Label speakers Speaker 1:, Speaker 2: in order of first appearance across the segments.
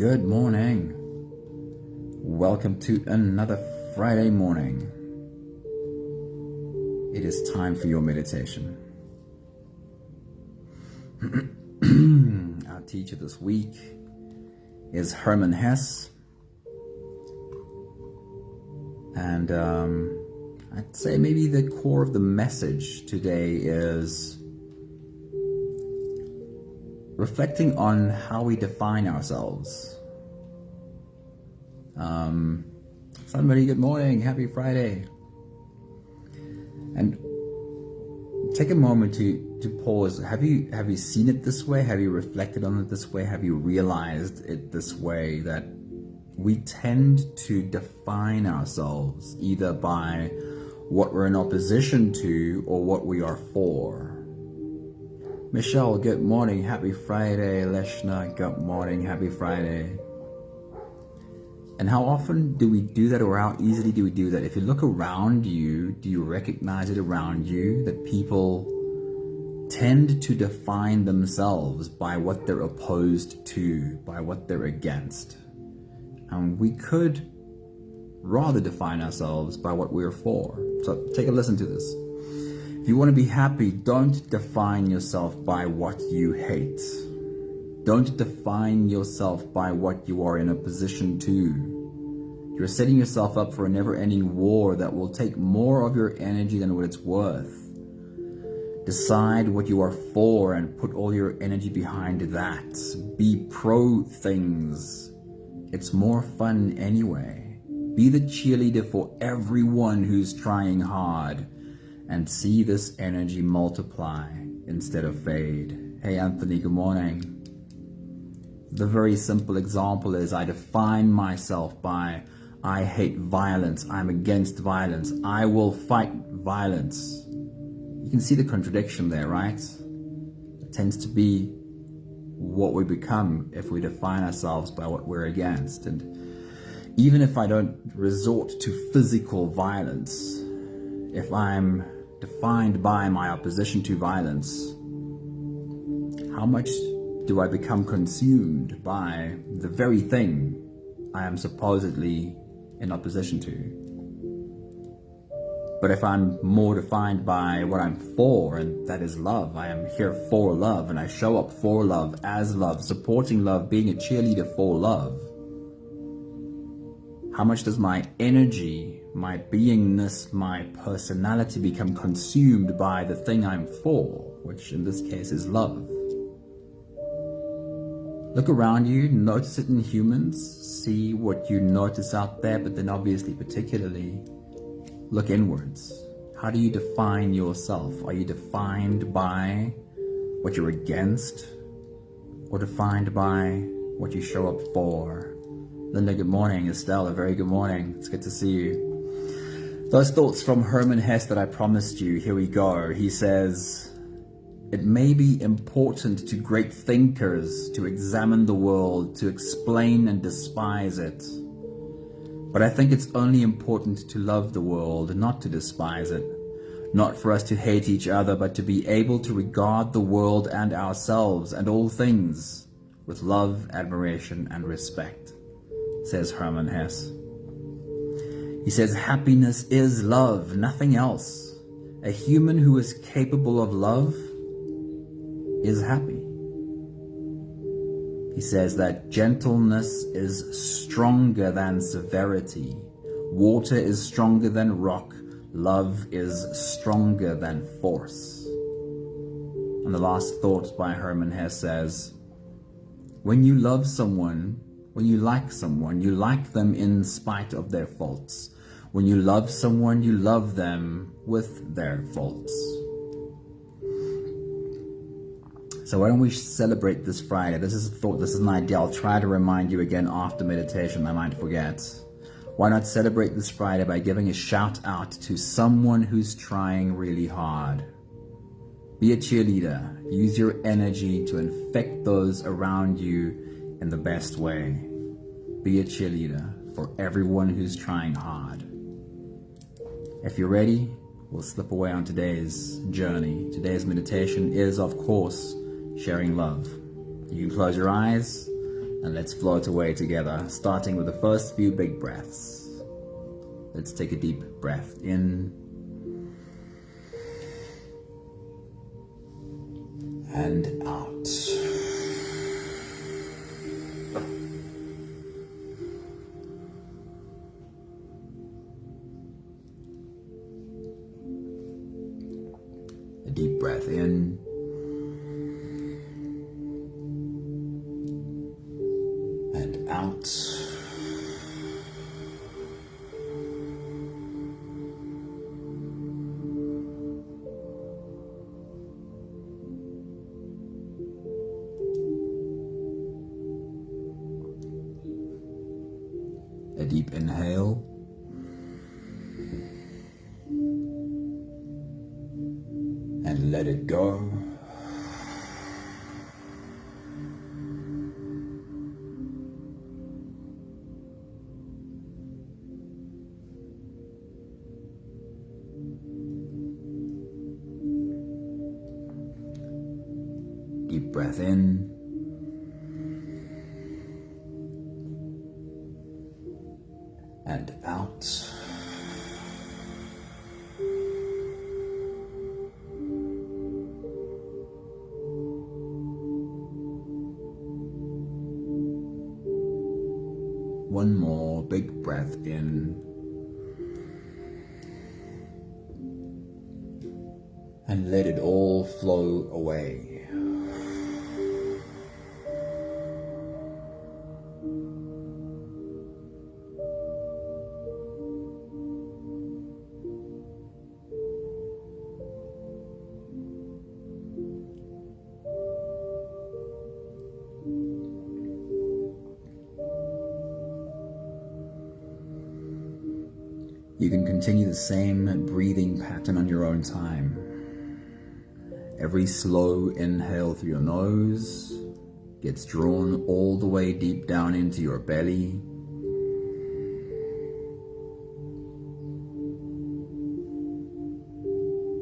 Speaker 1: Good morning. Welcome to another Friday morning. It is time for your meditation. Our teacher this week is Hermann Hesse. And I'd say maybe the core of the message today is reflecting on how we define ourselves. Somebody, good morning, happy Friday. And take a moment to pause. Have you seen it this way? Have you reflected on it this way? Have you realized it this way, that we tend to define ourselves either by what we're in opposition to or what we are for? Michelle, good morning, happy Friday. Leshna, good morning, happy Friday. And how often do we do that, or how easily do we do that? If you look around you, do you recognize it around you that people tend to define themselves by what they're opposed to, by what they're against? And we could rather define ourselves by what we're for. So take a listen to this. If you want to be happy, don't define yourself by what you hate. Don't define yourself by what you are in opposition to. You're setting yourself up for a never-ending war that will take more of your energy than what it's worth. Decide what you are for and put all your energy behind that. Be pro things. It's more fun anyway. Be the cheerleader for everyone who's trying hard, and see this energy multiply instead of fade. Hey Anthony, good morning. The very simple example is I define myself by I hate violence, I'm against violence, I will fight violence. You can see the contradiction there, right? It tends to be what we become if we define ourselves by what we're against. And even if I don't resort to physical violence, if I'm defined by my opposition to violence, how much do I become consumed by the very thing I am supposedly in opposition to? But if I'm more defined by what I'm for, and that is love, I am here for love, and I show up for love, as love, supporting love, being a cheerleader for love, how much does my energy, my beingness, my personality become consumed by the thing I'm for, which in this case is love? Look around you, notice it in humans, see what you notice out there, but then obviously particularly look inwards. How do you define yourself? Are you defined by what you're against, or defined by what you show up for? Linda, good morning. Estelle, a very good morning. It's good to see you. Those thoughts from Hermann Hesse that I promised you, here we go. He says, it may be important to great thinkers to examine the world, to explain and despise it. But I think it's only important to love the world, not to despise it. Not for us to hate each other, but to be able to regard the world and ourselves and all things with love, admiration, and respect, says Hermann Hesse. He says, happiness is love, nothing else. A human who is capable of love is happy. He says that gentleness is stronger than severity. Water is stronger than rock. Love is stronger than force. And the last thought by Hermann Hesse says, when you love someone, when you like someone, you like them in spite of their faults. When you love someone, you love them with their faults. So why don't we celebrate this Friday? This is a thought, this is an idea. I'll try to remind you again after meditation. I might forget. Why not celebrate this Friday by giving a shout out to someone who's trying really hard? Be a cheerleader. Use your energy to infect those around you in the best way. Be a cheerleader for everyone who's trying hard. If you're ready, we'll slip away on today's journey. Today's meditation is, of course, sharing love. You can close your eyes, And let's float away together, starting with the first few big breaths. Let's take a deep breath in and out. A deep breath in and out. A deep inhale and let it go. Deep breath in and out. One more big breath in and let it all flow away. You can continue the same breathing pattern on your own time. Every slow inhale through your nose gets drawn all the way deep down into your belly.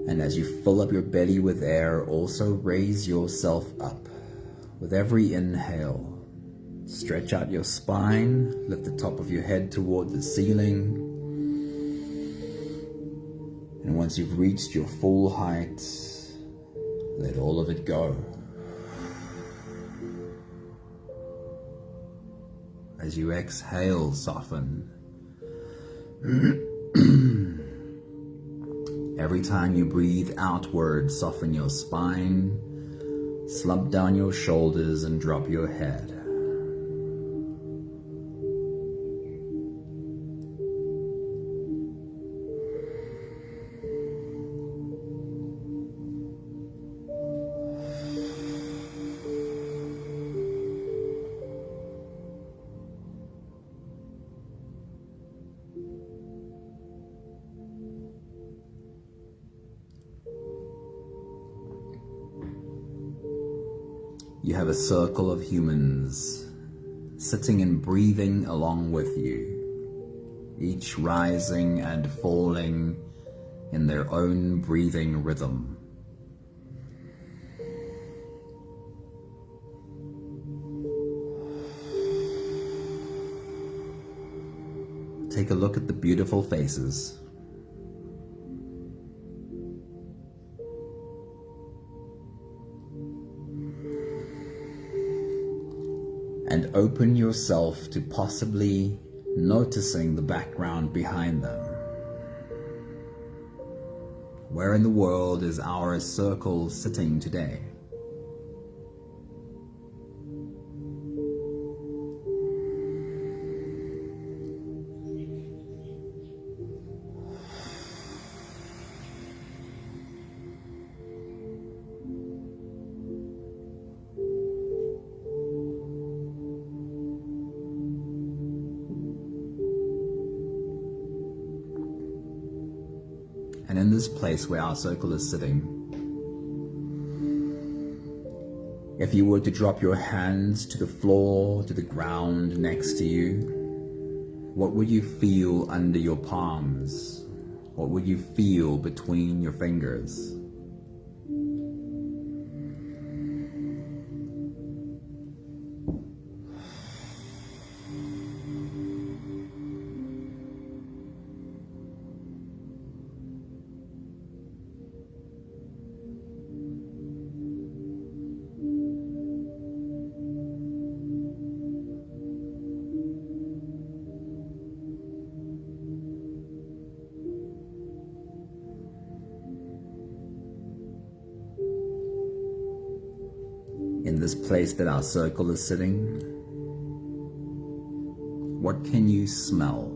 Speaker 1: And as you fill up your belly with air, also raise yourself up. With every inhale, stretch out your spine, lift the top of your head toward the ceiling. And once you've reached your full height, let all of it go. As you exhale, soften. Every time you breathe outward, soften your spine, slump down your shoulders and drop your head. You have a circle of humans sitting and breathing along with you, each rising and falling in their own breathing rhythm. Take a look at the beautiful faces. And open yourself to possibly noticing the background behind them. Where in the world is our circle sitting today? And in this place where our circle is sitting, if you were to drop your hands to the floor, to the ground next to you, what would you feel under your palms? What would you feel between your fingers? In this place that our circle is sitting, what can you smell?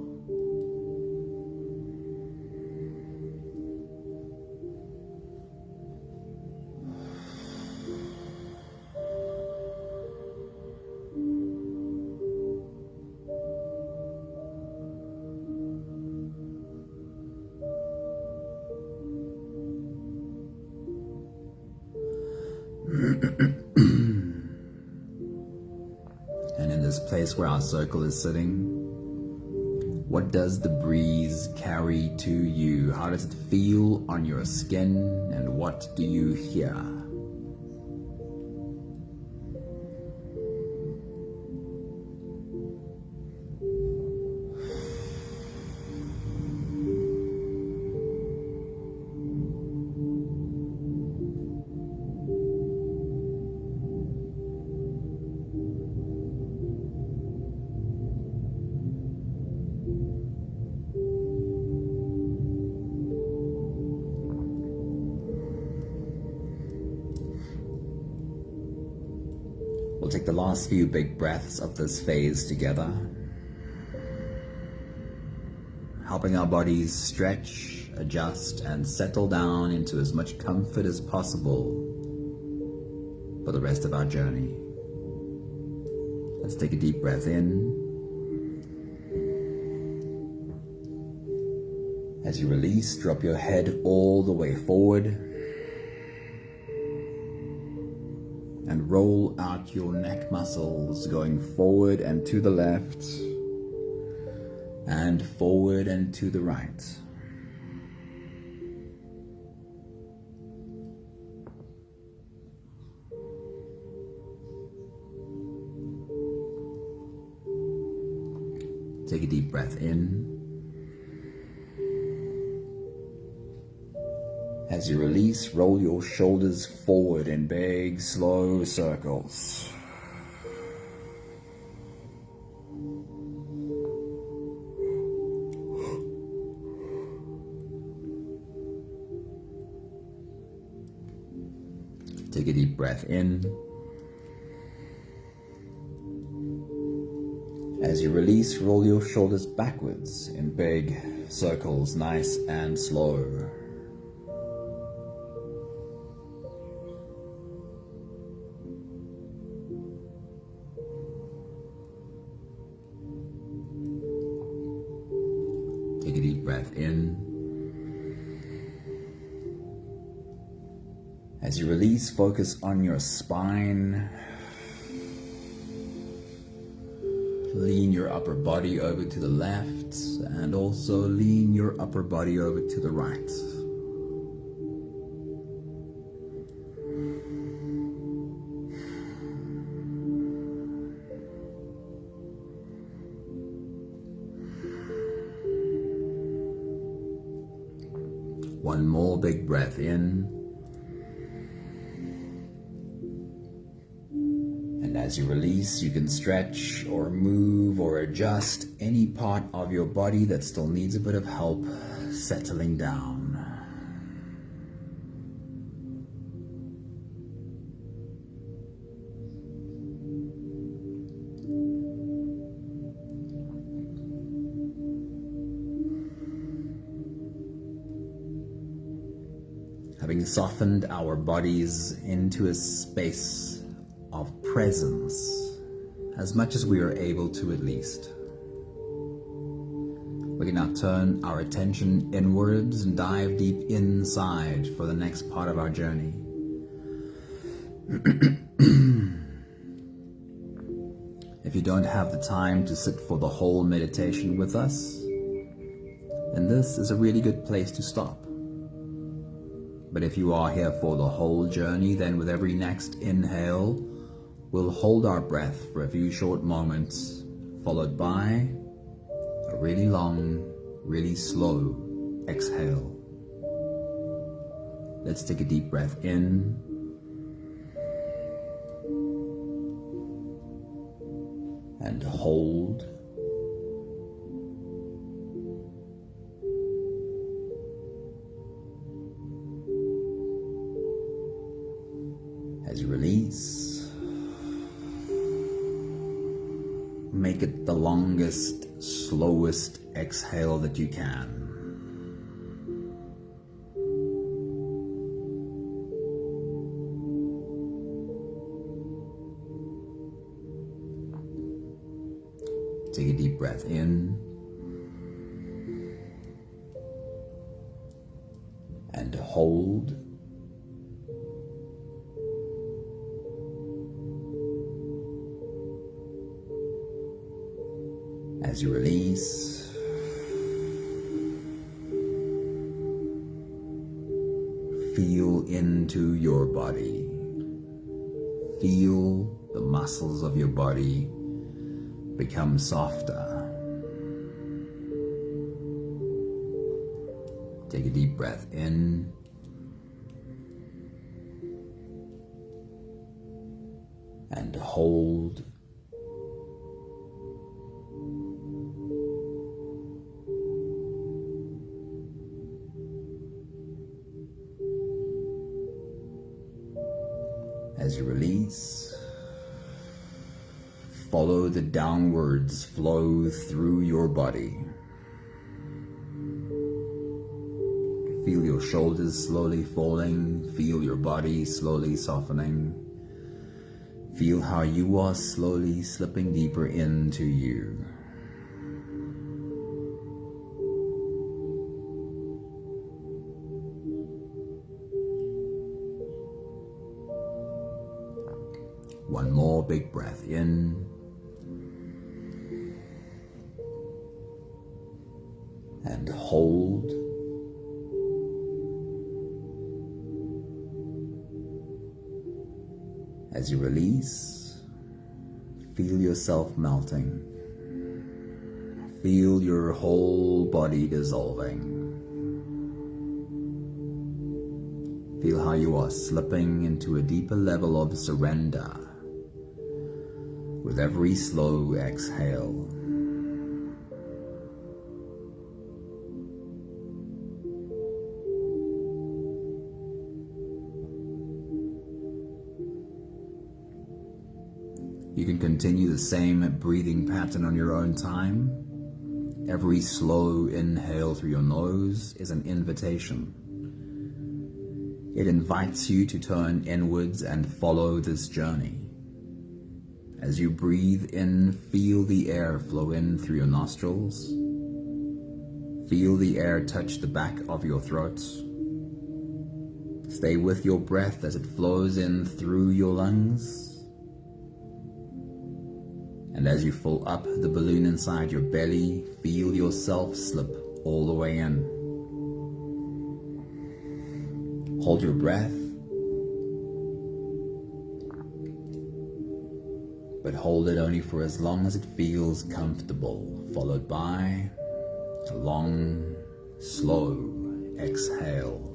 Speaker 1: And in this place where our circle is sitting, what does the breeze carry to you? How does it feel on your skin? And what do you hear? We'll take the last few big breaths of this phase together, helping our bodies stretch, adjust, and settle down into as much comfort as possible for the rest of our journey. Let's take a deep breath in. As you release, drop your head all the way forward and roll out your neck muscles, going forward and to the left and forward and to the right. Take a deep breath in. As you release, roll your shoulders forward in big, slow circles. Take a deep breath in. As you release, roll your shoulders backwards in big circles, nice and slow. Take a deep breath in. As you release, focus on your spine. Lean your upper body over to the left and also lean your upper body over to the right. One more big breath in. And as you release, you can stretch or move or adjust any part of your body that still needs a bit of help settling down. Having softened our bodies into a space of presence, as much as we are able to at least, we can now turn our attention inwards and dive deep inside for the next part of our journey. If you don't have the time to sit for the whole meditation with us, then this is a really good place to stop. But if you are here for the whole journey, then with every next inhale, we'll hold our breath for a few short moments, followed by a really long, really slow exhale. Let's take a deep breath in. And hold. As you release, make it the longest, slowest exhale that you can. Take a deep breath in and hold. As you release, feel into your body. Feel the muscles of your body become softer. Take a deep breath in and hold. As you release, follow the downwards flow through your body. Feel your shoulders slowly falling. Feel your body slowly softening. Feel how you are slowly slipping deeper into you. One more big breath in. And hold. As you release, feel yourself melting. Feel your whole body dissolving. Feel how you are slipping into a deeper level of surrender with every slow exhale. You can continue the same breathing pattern on your own time. Every slow inhale through your nose is an invitation. It invites you to turn inwards and follow this journey. As you breathe in, feel the air flow in through your nostrils. Feel the air touch the back of your throat. Stay with your breath as it flows in through your lungs. And as you fill up the balloon inside your belly, feel yourself slip all the way in. Hold your breath, but hold it only for as long as it feels comfortable, followed by a long, slow exhale.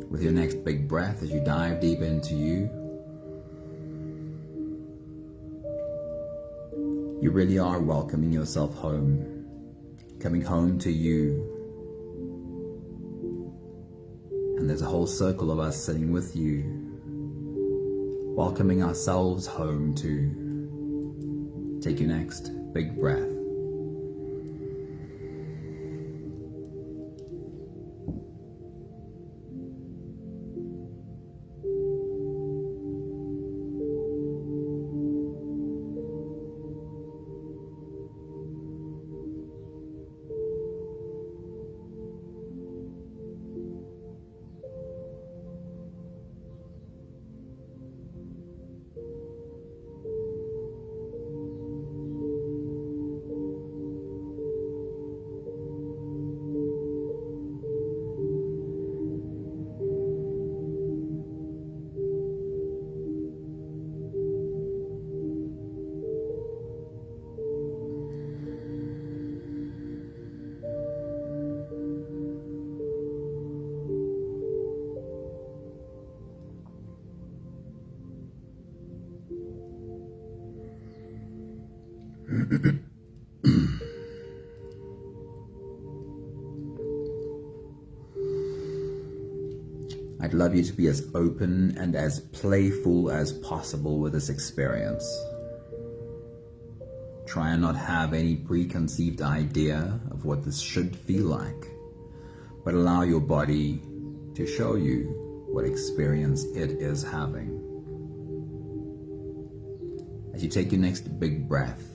Speaker 1: With your next big breath, as you dive deep into you, you really are welcoming yourself home, coming home to you. And there's a whole circle of us sitting with you, welcoming ourselves home too. Take your next big breath. I'd love you to be as open and as playful as possible with this experience. Try and not have any preconceived idea of what this should feel like, but allow your body to show you what experience it is having. As you take your next big breath,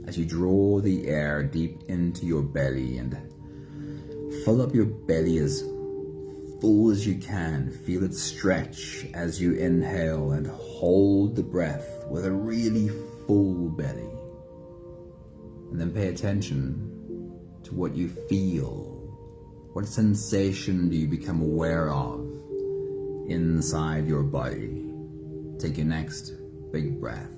Speaker 1: as you draw the air deep into your belly and fill up your belly as full as you can, feel it stretch as you inhale and hold the breath with a really full belly. And then pay attention to what you feel. What sensation do you become aware of inside your body? Take your next big breath.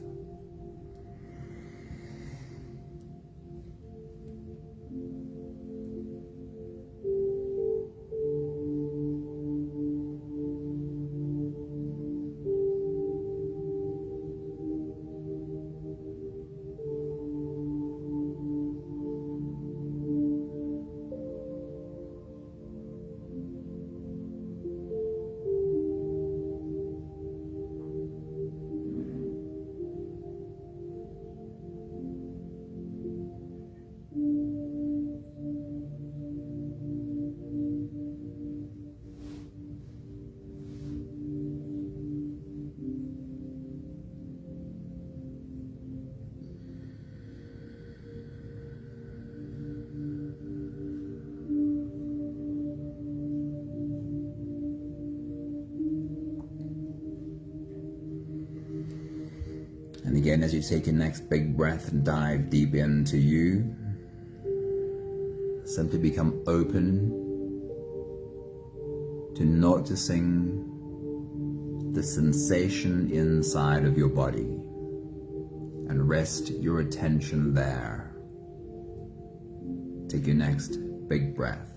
Speaker 1: And again, as you take your next big breath and dive deep into you, simply become open to noticing the sensation inside of your body and rest your attention there. Take your next big breath.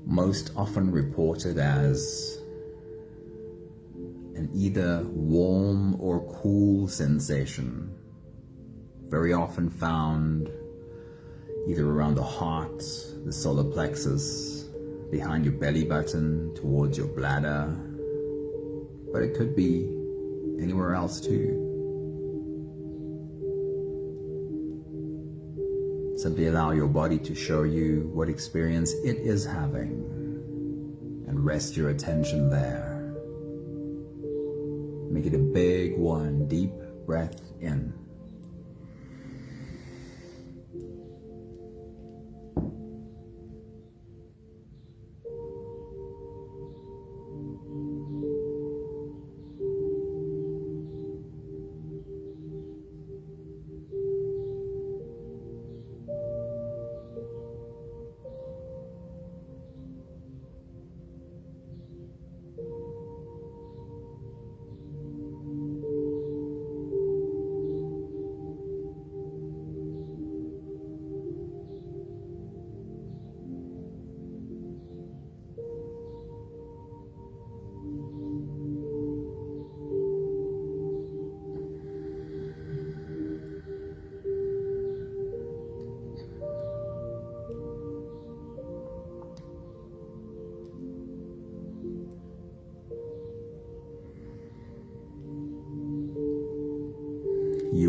Speaker 1: Most often reported as an either warm or cool sensation, very often found either around the heart, the solar plexus, behind your belly button, towards your bladder, but it could be anywhere else too. Simply allow your body to show you what experience it is having and rest your attention there. Make it a big one, deep breath in.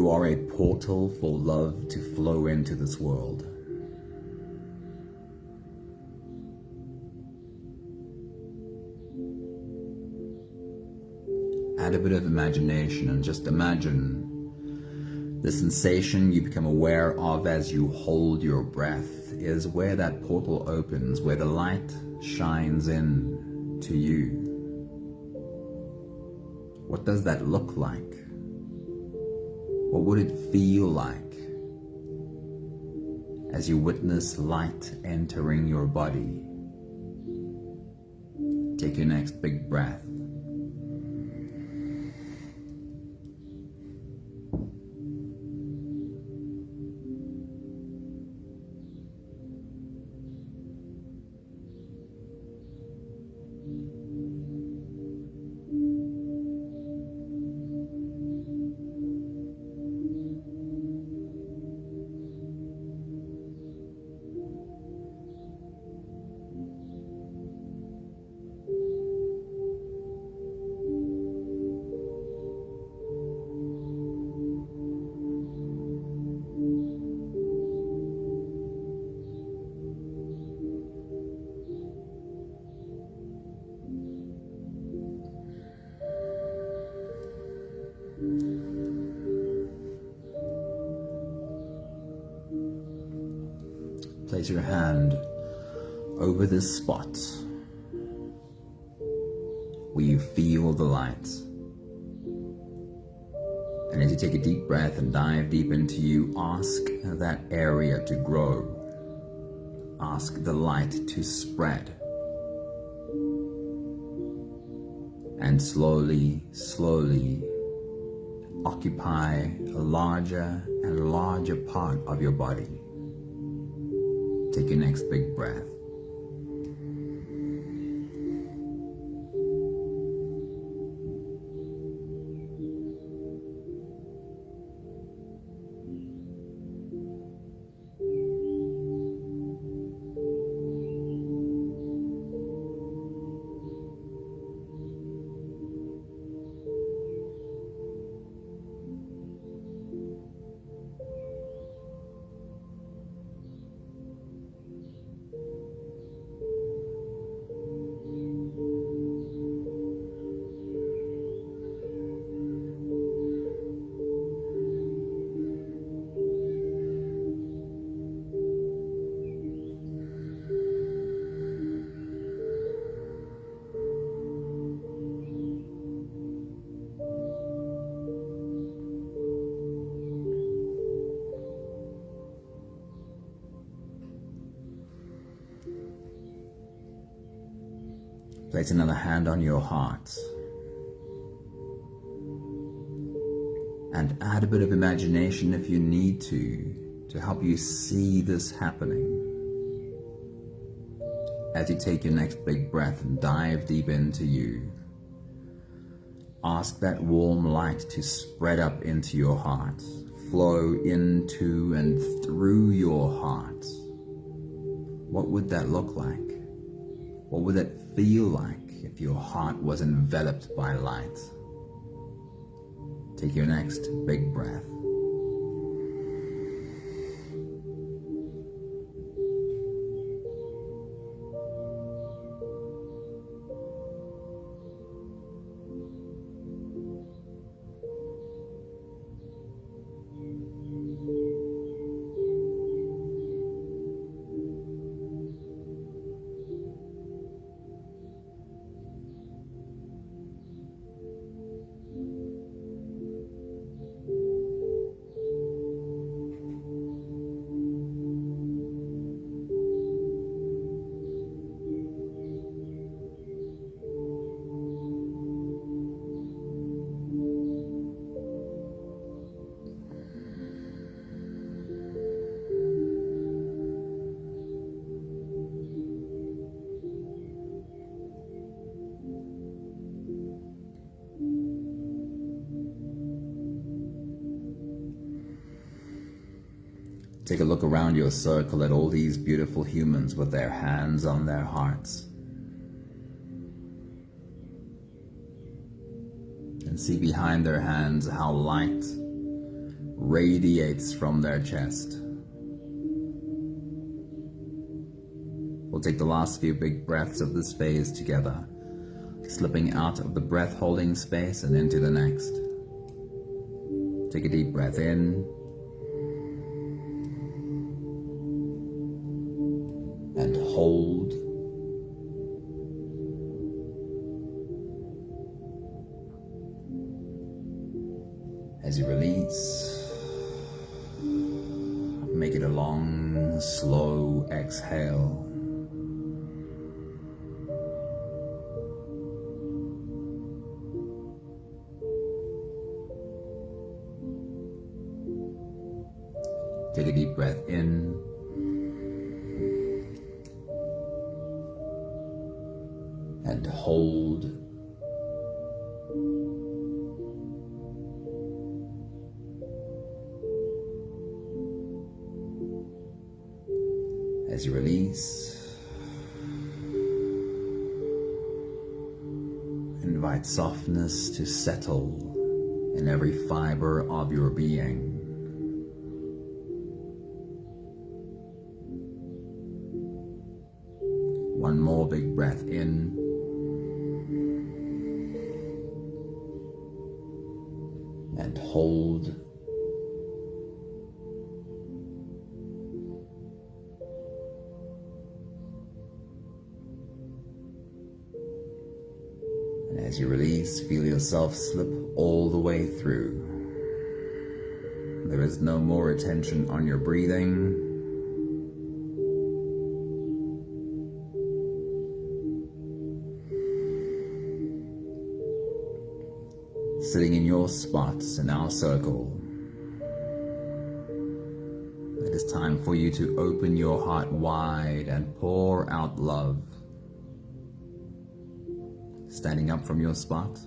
Speaker 1: You are a portal for love to flow into this world. Add a bit of imagination and just imagine the sensation you become aware of as you hold your breath is where that portal opens, where the light shines in to you. What does that look like? What would it feel like as you witness light entering your body? Take your next big breath. Place your hand over this spot where you feel the light. And as you take a deep breath and dive deep into you, ask that area to grow. Ask the light to spread. And slowly, slowly occupy a larger and larger part of your body. Take your next big breath. Place another hand on your heart and add a bit of imagination if you need to help you see this happening. As you take your next big breath and dive deep into you, ask that warm light to spread up into your heart, flow into and through your heart. What would that look like? What would it feel like if your heart was enveloped by light? Take your next big breath. Take a look around your circle at all these beautiful humans with their hands on their hearts. And see behind their hands how light radiates from their chest. We'll take the last few big breaths of this phase together, slipping out of the breath holding space and into the next. Take a deep breath in and hold. As you release, make it a long, slow exhale. Take a deep breath in and hold. As you release, invite softness to settle in every fiber of your being. One more big breath in and hold. And as you release, feel yourself slip all the way through. There is no more attention on your breathing. Sitting in your spots in our circle, it is time for you to open your heart wide and pour out love. Standing up from your spot,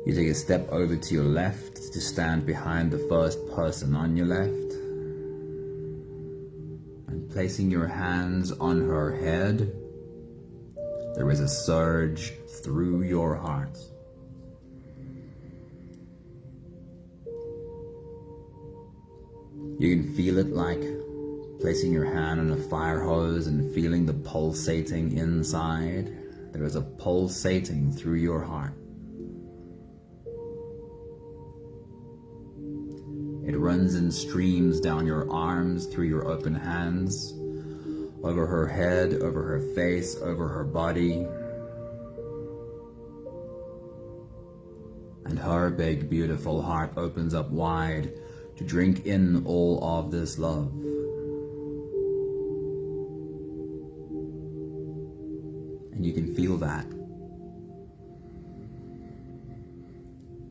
Speaker 1: you take a step over to your left to stand behind the first person on your left, and placing your hands on her head, there is a surge through your heart. You can feel it like placing your hand on a fire hose and feeling the pulsating inside. There is a pulsating through your heart. It runs in streams down your arms, through your open hands, over her head, over her face, over her body. And her big, beautiful heart opens up wide to drink in all of this love. And you can feel that.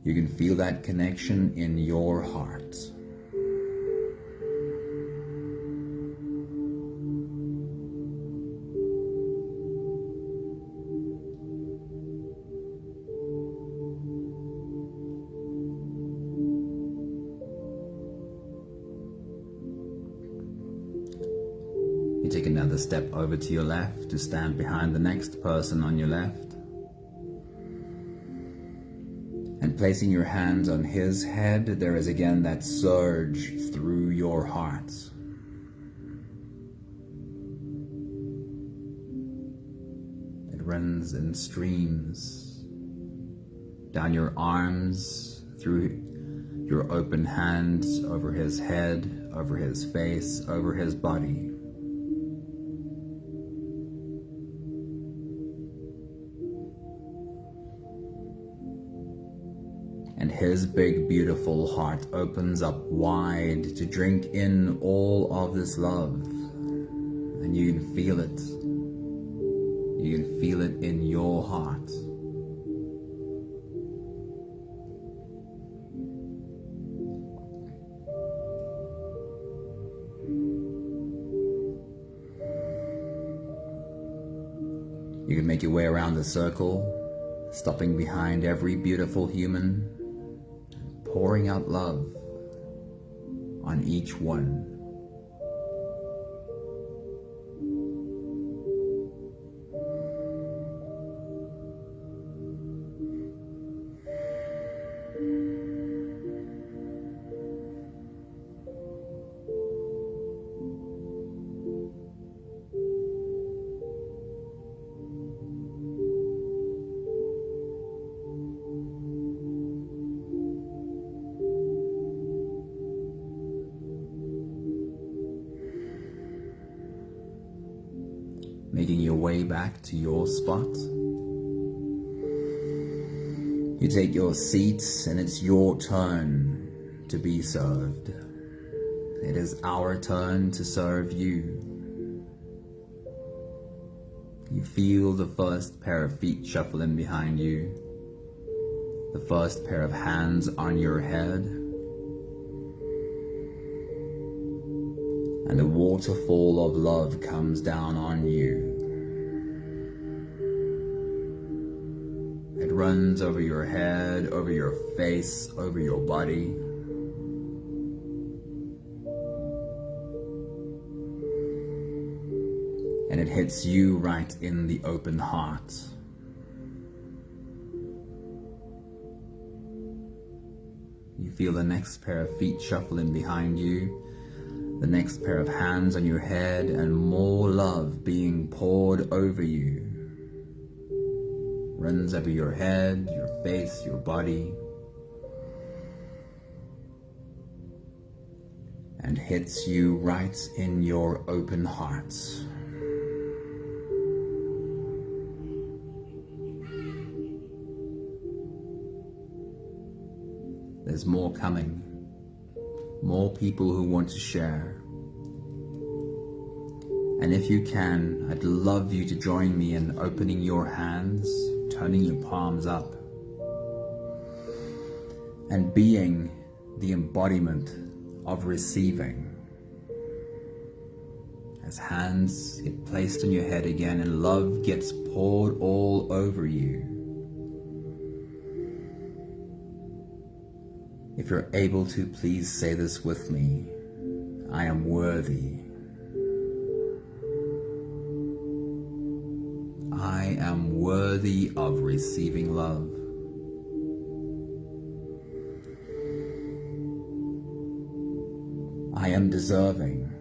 Speaker 1: You can feel that connection in your heart. You take another step over to your left to stand behind the next person on your left. And placing your hands on his head, there is again that surge through your heart. It runs in streams down your arms, through your open hands, over his head, over his face, over his body. And his big, beautiful heart opens up wide to drink in all of this love. And you can feel it. You can feel it in your heart. You can make your way around the circle, stopping behind every beautiful human, pouring out love on each one. making your way back to your spot. You take your seats and it's your turn to be served. It is our turn to serve you. You feel the first pair of feet shuffling behind you, the first pair of hands on your head, and a waterfall of love comes down on you. It runs over your head, over your face, over your body. And it hits you right in the open heart. You feel the next pair of feet shuffling behind you, the next pair of hands on your head, and more love being poured over you. Runs over your head, your face, your body, and hits you right in your open heart. There's more coming, more people who want to share. And if you can, I'd love you to join me in opening your hands, turning your palms up, and being the embodiment of receiving. As hands get placed on your head again and love gets poured all over you. If you're able to, please say this with me. I am worthy. I am worthy of receiving love. I am deserving.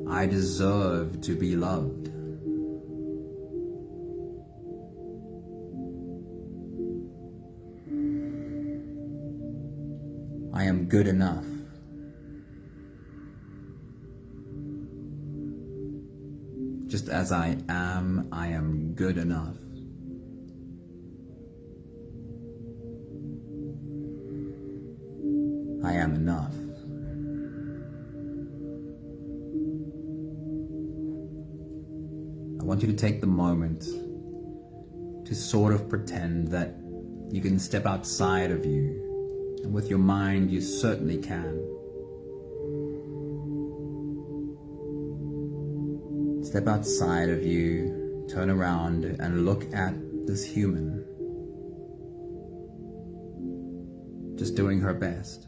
Speaker 1: I deserve to be loved. I am good enough. Just as I am good enough. I am enough. I want you to take the moment to sort of pretend that you can step outside of you. And with your mind, you certainly can. Step outside of you, turn around and look at this human. Just doing her best.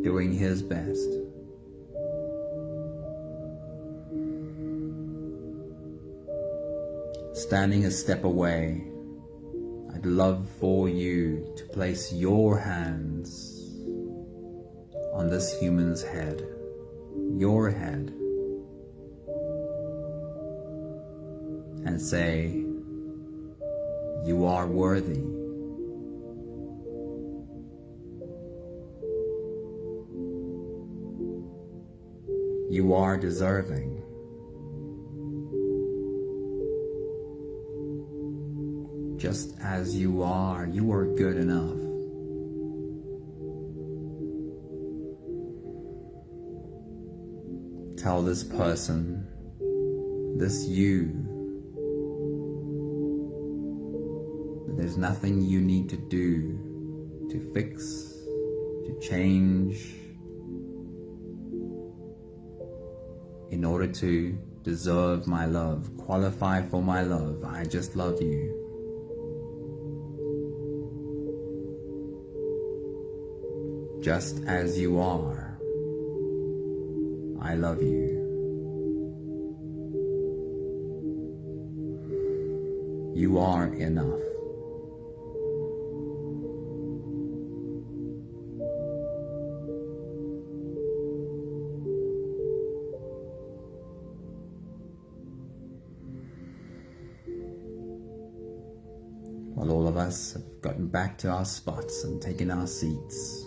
Speaker 1: Doing his best. Standing a step away, I'd love for you to place your hands on this human's head, your head, and say, you are worthy. You are deserving. Just as you are good enough. Tell this person, this you, that there's nothing you need to do to fix, to change, in order to deserve my love, qualify for my love. I just love you. Just as you are, I love you. You are enough. While all of us have gotten back to our spots and taken our seats,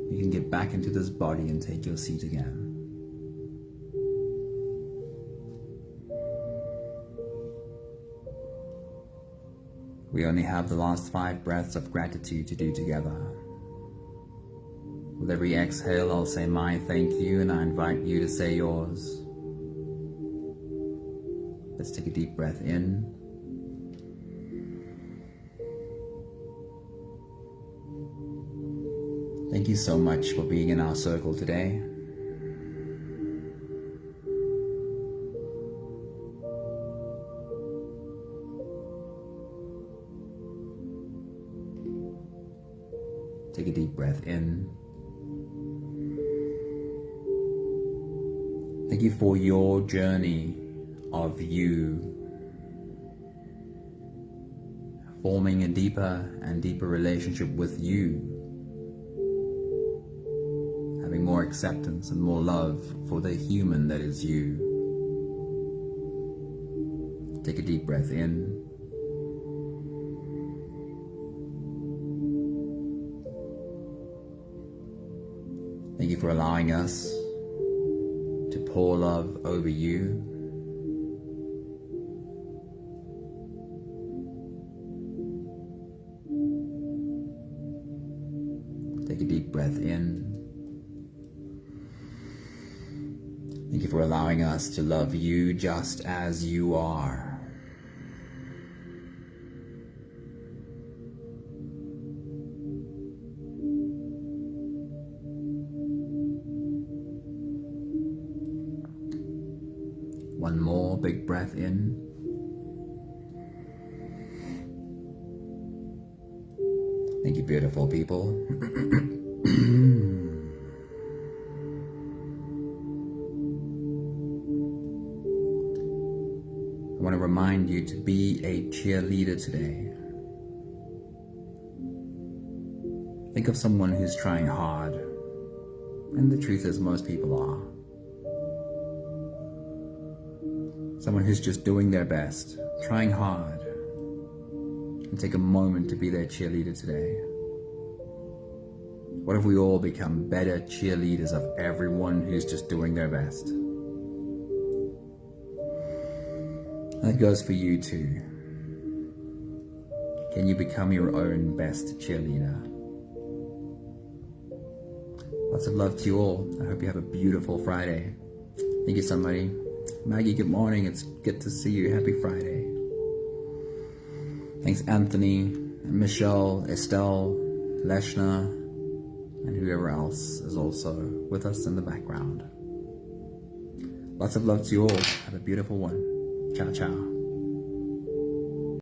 Speaker 1: you can get back into this body and take your seat again. We only have the last 5 breaths of gratitude to do together. With every exhale, I'll say my thank you, and I invite you to say yours. Let's take a deep breath in. Thank you so much for being in our circle today. Take a deep breath in. Thank you for your journey of you forming a deeper and deeper relationship with you, having more acceptance and more love for the human that is you. Take a deep breath in. Thank you for allowing us to pour love over you. Take a deep breath in. Thank you for allowing us to love you just as you are. One more big breath in. Thank you, beautiful people. I want to remind you to be a cheerleader today. Think of someone who's trying hard, and the truth is most people are. Someone who's just doing their best, trying hard, and take a moment to be their cheerleader today. What if we all become better cheerleaders of everyone who's just doing their best? That goes for you too. Can you become your own best cheerleader? Lots of love to you all. I hope you have a beautiful Friday. Thank you, somebody. Maggie, good morning. It's good to see you. Happy Friday. Thanks, Anthony, Michelle, Estelle, Leshna, and whoever else is also with us in the background. Lots of love to you all. Have a beautiful one. Ciao, ciao.